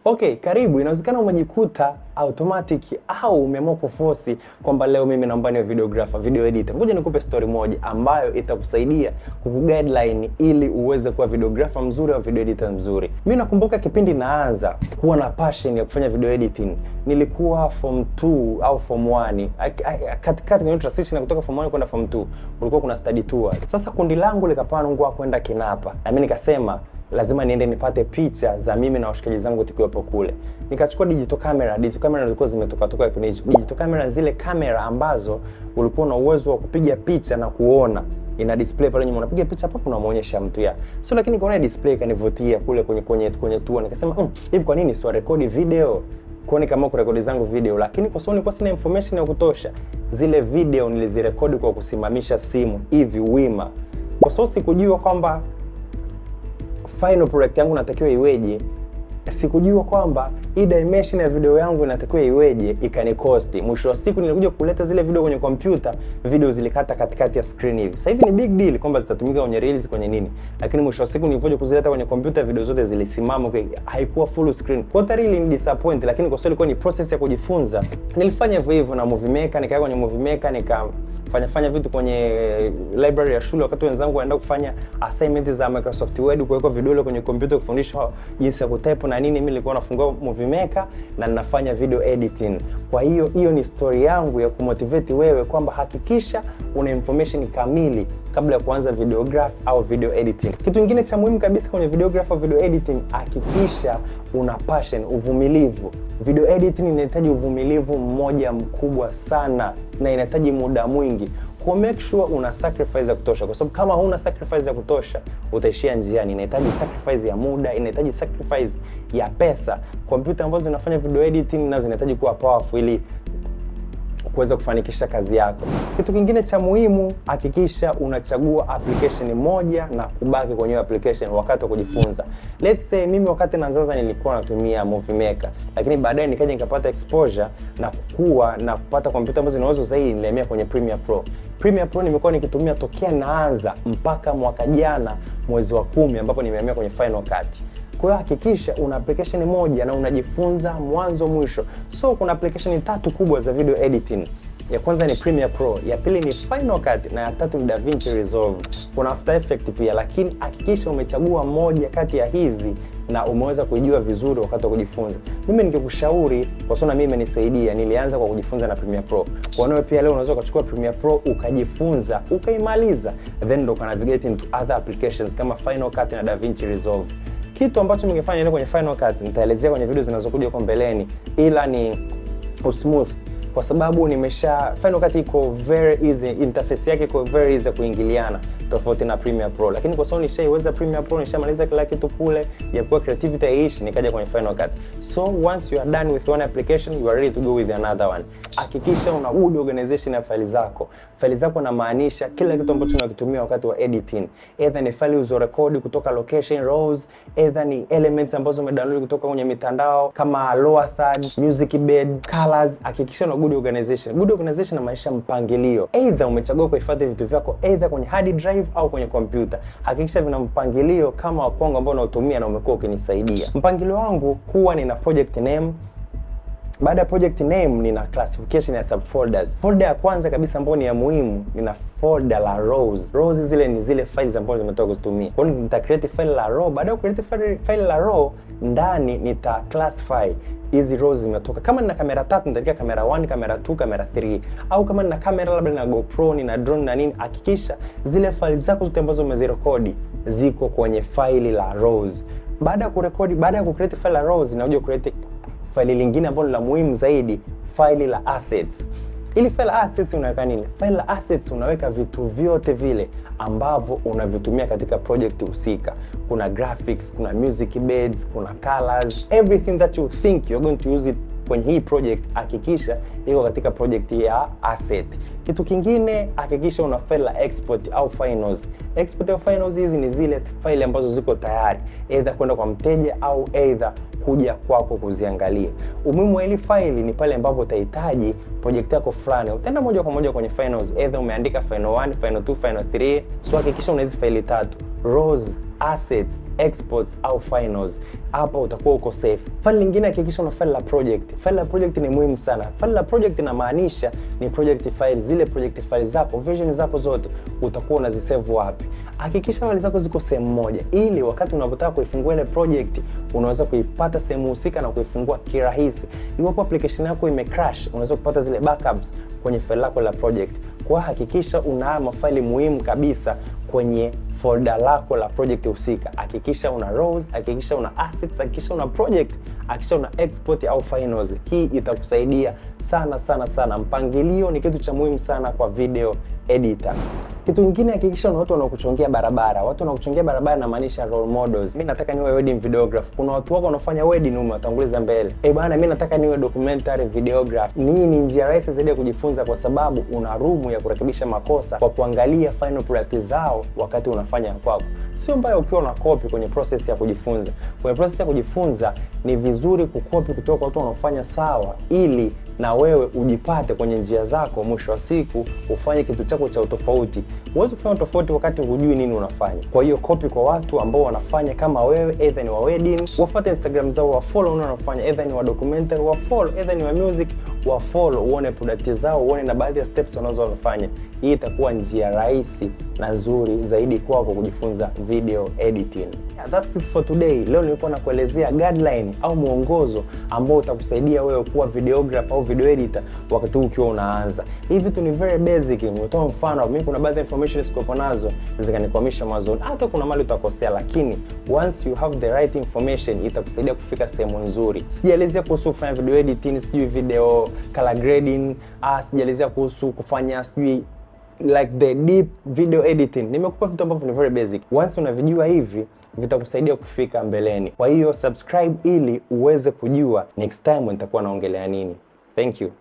Okay, karibu. Inawezekana umejikuta automatic au umeamua kuforce kwamba leo mimi naomba niwe videographer, video editor. Ngoja nikupe story moja ambayo itakusaidia kukuguideline ili uweze kuwa videographer mzuri au video editor mzuri. Mimi nakumbuka kipindi naanza kuwa na passion ya kufanya video editing. Nilikuwa form 2 au form 1. Katikati kwenye transition kutoka form 1 kwenda form 2, kulikuwa kuna study tour. Sasa kundi langu likapangwa kwenda Kinapa. Na mimi nikasema lazima niende nipate picha za mimi na washikaji zangu tukiwepo kule. Nikachukua digital camera. Digital camera zilikuwa zimetoka kwenye digital camera, zile kamera ambazo ulikuwa na uwezo wa kupiga picha na kuona ina display pale nyuma, unapiga picha hapo unamuonyesha mtu ya. So lakini kwa display kanivutia kule kwenye tour, nikasema hivi kwa nini sio record video? Kuone kama kurekodi zangu video, lakini kwa sababu nilikuwa sina information ya kutosha, zile video nilizirekodi kwa kusimamisha simu hivi wima. Kwa sababu sikujua kwamba final product yangu natakiwa iweje. Sikujua kwamba hii dimension ya video yangu inatakiwa iweje, ikanikosti. Mwisho wa siku nilikuja kuleta zile video kwenye kompyuta, video zilikata katikati ya screen hivi. Sasa hivi ni big deal kwamba zitatumika kwenye reels kwenye nini. Lakini mwisho wa siku nilivyoje kuzileta kwenye kompyuta, video zote zilisimama, haikuwa full screen. Kwa hiyo really ni disappoint, lakini kwa sababu ilikuwa ni process ya kujifunza, nilifanya hivyo na movie maker, nikaja kwenye movie maker fanya vitu kwenye library ya shule, wakati wenzangu waenda kufanya assignment za Microsoft Word, kuweka video kwenye kompyuta, kufundishwa jinsi ya kutype na nini. Mimi nilikuwa nafungua movie maker na ninafanya video editing. Kwa hiyo ni story yangu ya kumotivate wewe kwamba hakikisha una information kamili kabla ya kuanza videograph au video editing. Kitu kingine cha muhimu kabisa kwenye videograph au video editing, hakikisha una passion, uvumilivu. Video editing inahitaji uvumilivu mmoja mkubwa sana na inahitaji muda mwingi. Kwa make sure una sacrifice ya kutosha, kwa sababu kama huna sacrifice ya kutosha utaishia njiani. Inahitaji sacrifice ya muda, inahitaji sacrifice ya pesa. Kompyuta ambazo zinafanya video editing nazo zinahitaji kuwa powerful ili kuweza kufanikisha kazi yako. Kitu kingine cha muhimu, hakikisha unachagua application moja na kubaki kwenye application wakati wa kujifunza. Let's say mimi wakati naanza nilikuwa natumia movie maker, lakini baadaye nikaja nikapata exposure na kukua na kupata kompyuta ambazo zinaweza zaidi, nilihamia kwenye Premiere Pro. Premiere Pro nimekuwa nikitumia tokea naanza mpaka mwaka jana mwezi wa 10 ambapo nimehamia kwenye Final Cut. Kwa hiyo hakikisha una application moja na unajifunza mwanzo mwisho. So kuna application 3 kubwa za video editing. Ya kwanza ni Premiere Pro, ya pili ni Final Cut na ya tatu ni DaVinci Resolve. Kuna After Effects pia, lakini hakikisha umechagua moja kati ya hizi na umeweza kujua vizuri wakati wa kujifunza. Mimi ningekushauri, kwa sababu mimi imenisaidia, nilianza kwa kujifunza na Premiere Pro. Kwa hiyo pia leo unaweza kuchukua Premiere Pro ukajifunza, ukaimaliza, then ndo ka navigate into other applications kama Final Cut na DaVinci Resolve. Kitu ambacho ningefanya kwenye Final Cut nitaelezea kwenye video zinazokuja huko mbeleni, ila ni smooth kwa sababu Final Cut iko very easy, interface yake iko very easy kuingiliana tofauti na Premiere Pro. Lakini kwa sababu nishaiweza Premiere Pro, nishamaliza kila kitu kule, ya kuwa creativity ishi, nikaja kwenye Final Cut. So once you are done with one application, you are ready to go with another one. Hakikisha una good organization ya faili zako. Faili zako namaanisha kila kitu ambacho unakitumia wakati wa editing. Either ni faili ulizorekodi kutoka location rows, either ni elements ambazo umedownload kutoka kwenye mitandao kama lower third, music bed, colors. Hakikisha una good organization. Good organization inamaanisha mpangilio. Either umechagua kuhifadhi vitu vyako either kwenye hard drive au kwenye computer. Hakikisha vina mpangilio kama kwangu ambao unaotumia na umekuwa ukinisaidia. Mpangilio wangu huwa nina project name. Baada ya project name nina classification ya subfolders. Folder ya kwanza kabisa ambayo ni ya muhimu, nina folder la rows. Rows zile ni zile files ambazo nimetoka kuzitumia. Kwa hiyo nita create file la row. Baada ya create file la row, ndani nita classify hizi rows zimetoka. Kama nina kamera 3 nitaandika kamera 1, kamera 2, kamera 3. Au kama nina kamera labda nina GoPro, nina drone na nini, hakikisha zile files zako zote ambazo umezirekodi ziko kwenye file la rows. Baada ya kurekodi, baada ya kucreate file la rows, inakuja create file lingine ambalo la muhimu zaidi, file la assets. Ili file la assets unaweka nini? File la assets unaweka vitu vyote vile ambavyo unavitumia katika project husika. Kuna graphics, kuna music beds, kuna colors, everything that you think you're going to use it kwenye hii project, hakikisha iko katika project ya asset. Kitu kingine, hakikisha una file la export au finals. Export au finals hizi ni zile file ambazo ziko tayari, either kwenda kwa mteja au either kuja kwako kuziangalia. Umuhimu wa hili file ni pale ambapo utahitaji project yako fulani, utaenda moja kwa moja kwenye finals, either umeandika final 1, final 2, final 3. So hakikisha una hizi file 3. raws, assets, exports au finals. Hapa utakuwa uko safe. Faili lingine, hakikisha una faili la project. Faili la project ni muhimu sana. Faili la project inamaanisha ni project file, zile project file zako, version zako zote utakuwa unazisave wapi. Hakikisha file zako ziko sehemu moja, ili wakati unapotaka kuifungua ile project unaweza kuipata sehemu husika na kuifungua kirahisi. Iwapo application yako imecrash, unaweza kupata zile backups kwenye file lako la project. Kwa hakikisha una mafaili muhimu kabisa kwenye folder lako la project husika. Hakikisha una rows, hakikisha una assets, hakikisha una project, hakikisha una export au finals. Hii itakusaidia sana sana sana. Mpangilio ni kitu cha muhimu sana kwa video editor. Kitu kingine, hakikisha una watu wanaokuchongea barabara. Watu wanaokuchongea barabara na maanisha role models. Mimi nataka niwe wedding videographer. Kuna watu wako wanafanya wedding umewatanguliza mbele. Bwana, mimi nataka niwe documentary videographer. Ni njia rahisi zaidi ya kujifunza, kwa sababu una room ya kurekebisha makosa kwa kuangalia final product zao wakati unafanya kwako. Sio mbaya ukiwa una copy kwenye process ya kujifunza. Kwenye process ya kujifunza ni vizuri kukopi kutoka kwa watu wanaofanya sawa, ili na wewe ujipate kwenye njia zako, mwisho wa siku ufanye kitu chako cha utofauti. Huwezi kufanya tofauti wakati hujui nini unafanya. Kwa hiyo copy kwa watu ambao wanafanya kama wewe, either ni wa wedding, wafuate Instagram zao, wa follow wanafanya, either ni wa documentary, wa follow, either ni wa music, wa follow, uone product zao, uone na baadhi ya steps wanazofanya. Hii itakuwa njia rahisi na nzuri zaidi kwako kujifunza video editing. Yeah, that's it for today. Leo nilikuwa nakuelezea guideline au mwongozo ambao utakusaidia wewe kuwa videographer au video editor wakati ukiwa unaanza. Hivi vitu ni very basic. Nimetoa mfano, mimi kuna baadhi ya information siko nazo zikanikwamisha mwanzo. Hata kuna mali utakosea, lakini once you have the right information itakusaidia kufika sehemu nzuri. Sijaelezea kuhusu kufanya video editing, sijui video color grading, sijaelezea kuhusu kufanya sijui like the deep video editing. Nimekupa vitu ambavyo ni very basic. Once unavijua hivi, vitakusaidia kufika mbeleni. Kwa hiyo subscribe ili uweze kujua next time nitakuwa naongelea nini. Thank you.